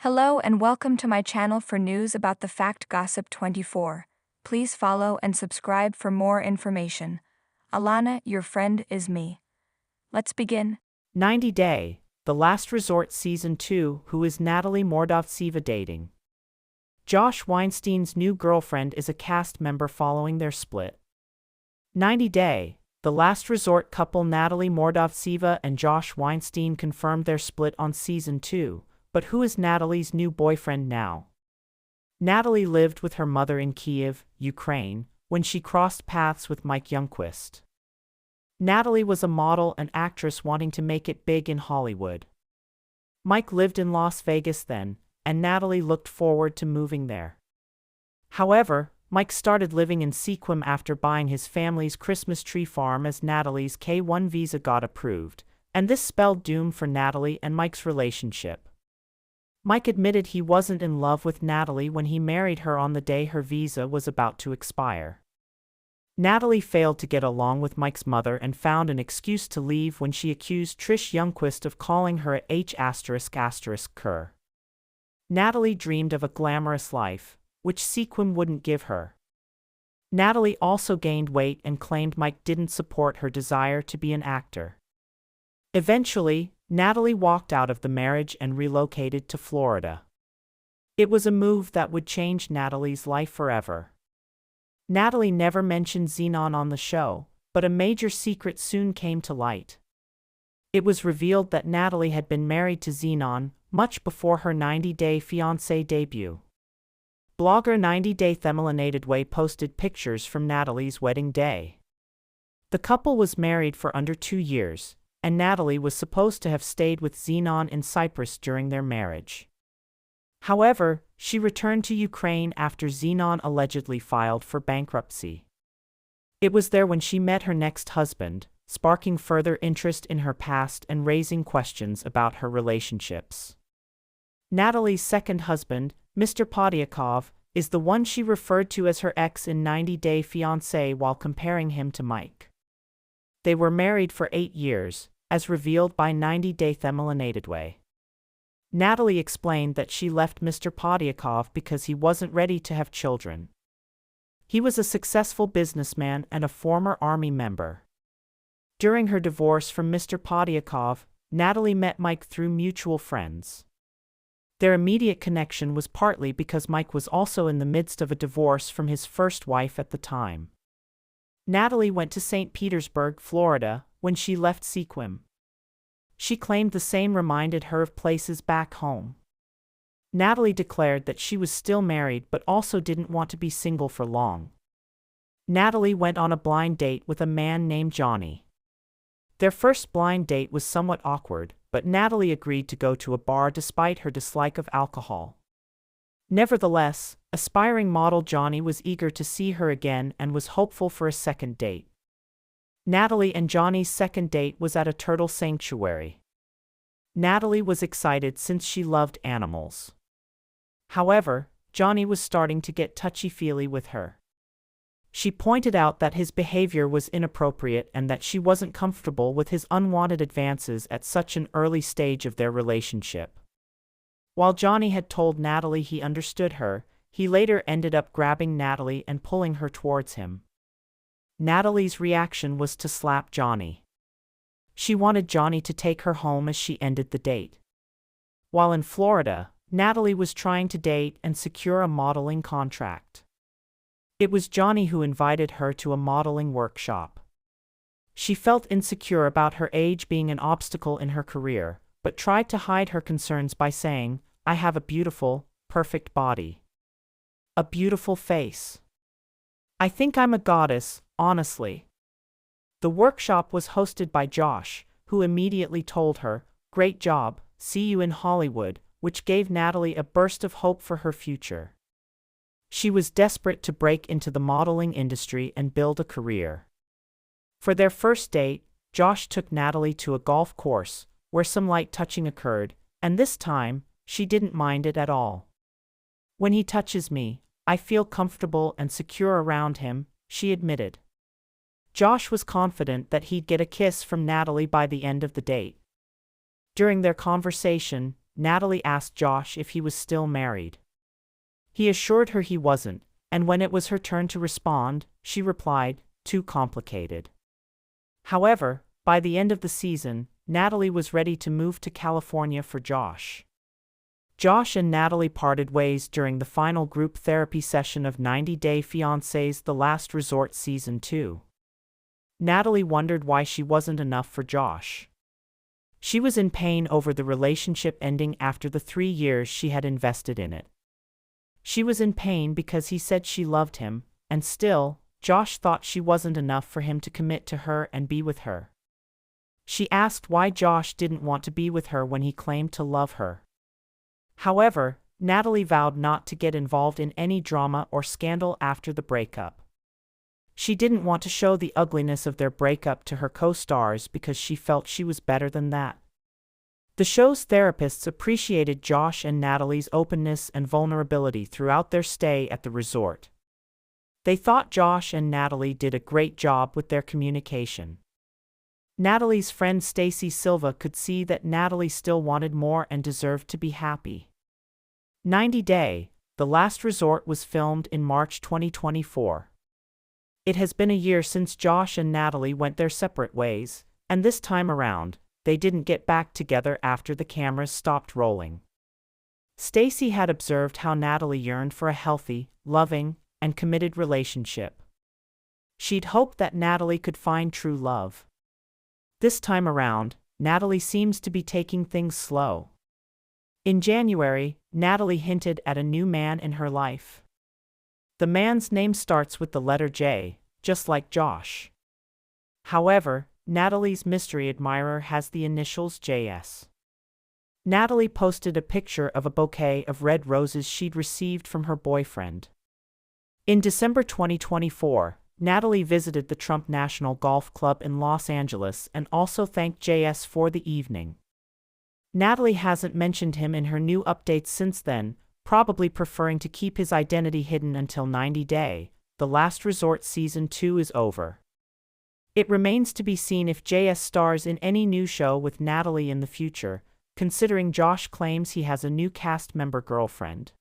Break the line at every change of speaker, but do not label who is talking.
Hello and welcome to my channel for news about the Fact Gossip 24. Please follow and subscribe for more information. Alana, your friend, is me. Let's begin.
90 Day, The Last Resort Season 2. Who is Natalie Mordovtseva dating? Josh Weinstein's new girlfriend is a cast member following their split. 90 Day, The Last Resort couple Natalie Mordavsa and Josh Weinstein confirmed their split on Season 2. But who is Natalie's new boyfriend now? Natalie lived with her mother in Kiev, Ukraine, when she crossed paths with Mike Youngquist. Natalie was a model and actress wanting to make it big in Hollywood. Mike lived in Las Vegas then, and Natalie looked forward to moving there. However, Mike started living in Sequim after buying his family's Christmas tree farm as Natalie's K-1 visa got approved, and this spelled doom for Natalie and Mike's relationship. Mike admitted he wasn't in love with Natalie when he married her on the day her visa was about to expire. Natalie failed to get along with Mike's mother and found an excuse to leave when she accused Trish Youngquist of calling her a H*****. Natalie dreamed of a glamorous life, which Sequim wouldn't give her. Natalie also gained weight and claimed Mike didn't support her desire to be an actor. Eventually, Natalie walked out of the marriage and relocated to Florida. It was a move that would change Natalie's life forever. Natalie never mentioned Xenon on the show, but a major secret soon came to light. It was revealed that Natalie had been married to Xenon much before her 90-Day Fiancé debut. Blogger 90-Day Themelaneatedway posted pictures from Natalie's wedding day. The couple was married for under 2 years, and Natalie was supposed to have stayed with Xenon in Cyprus during their marriage. However, she returned to Ukraine after Xenon allegedly filed for bankruptcy. It was there when she met her next husband, sparking further interest in her past and raising questions about her relationships. Natalie's second husband, Mr. Podyakov, is the one she referred to as her ex in 90-Day Fiancé while comparing him to Mike. They were married for 8 years, as revealed by 90-Day Themelaneatedway. Natalie explained that she left Mr. Podyakov because he wasn't ready to have children. He was a successful businessman and a former army member. During her divorce from Mr. Podyakov, Natalie met Mike through mutual friends. Their immediate connection was partly because Mike was also in the midst of a divorce from his first wife at the time. Natalie went to St. Petersburg, Florida, when she left Sequim. She claimed the same reminded her of places back home. Natalie declared that she was still married but also didn't want to be single for long. Natalie went on a blind date with a man named Johnny. Their first blind date was somewhat awkward, but Natalie agreed to go to a bar despite her dislike of alcohol. Nevertheless, aspiring model Johnny was eager to see her again and was hopeful for a second date. Natalie and Johnny's second date was at a turtle sanctuary. Natalie was excited since she loved animals. However, Johnny was starting to get touchy-feely with her. She pointed out that his behavior was inappropriate and that she wasn't comfortable with his unwanted advances at such an early stage of their relationship. While Johnny had told Natalie he understood her, he later ended up grabbing Natalie and pulling her towards him. Natalie's reaction was to slap Johnny. She wanted Johnny to take her home as she ended the date. While in Florida, Natalie was trying to date and secure a modeling contract. It was Johnny who invited her to a modeling workshop. She felt insecure about her age being an obstacle in her career, but tried to hide her concerns by saying, "I have a beautiful, perfect body. A beautiful face. I think I'm a goddess, honestly." The workshop was hosted by Josh, who immediately told her, "Great job, see you in Hollywood," which gave Natalie a burst of hope for her future. She was desperate to break into the modeling industry and build a career. For their first date, Josh took Natalie to a golf course, where some light touching occurred, and this time, she didn't mind it at all. "When he touches me, I feel comfortable and secure around him," she admitted. Josh was confident that he'd get a kiss from Natalie by the end of the date. During their conversation, Natalie asked Josh if he was still married. He assured her he wasn't, and when it was her turn to respond, she replied, "Too complicated." However, by the end of the season, Natalie was ready to move to California for Josh. Josh and Natalie parted ways during the final group therapy session of 90 Day Fiancé's The Last Resort Season 2. Natalie wondered why she wasn't enough for Josh. She was in pain over the relationship ending after the 3 years she had invested in it. She was in pain because he said she loved him, and still, Josh thought she wasn't enough for him to commit to her and be with her. She asked why Josh didn't want to be with her when he claimed to love her. However, Natalie vowed not to get involved in any drama or scandal after the breakup. She didn't want to show the ugliness of their breakup to her co-stars because she felt she was better than that. The show's therapists appreciated Josh and Natalie's openness and vulnerability throughout their stay at the resort. They thought Josh and Natalie did a great job with their communication. Natalie's friend Stacy Silva could see that Natalie still wanted more and deserved to be happy. 90 Day, The Last Resort was filmed in March 2024. It has been a year since Josh and Natalie went their separate ways, and this time around, they didn't get back together after the cameras stopped rolling. Stacy had observed how Natalie yearned for a healthy, loving, and committed relationship. She'd hoped that Natalie could find true love. This time around, Natalie seems to be taking things slow. In January, Natalie hinted at a new man in her life. The man's name starts with the letter J, just like Josh. However, Natalie's mystery admirer has the initials JS. Natalie posted a picture of a bouquet of red roses she'd received from her boyfriend. In December 2024, Natalie visited the Trump National Golf Club in Los Angeles and also thanked JS for the evening. Natalie hasn't mentioned him in her new updates since then, probably preferring to keep his identity hidden until 90 Day, The Last Resort Season 2 is over. It remains to be seen if JS stars in any new show with Natalie in the future, considering Josh claims he has a new cast member girlfriend.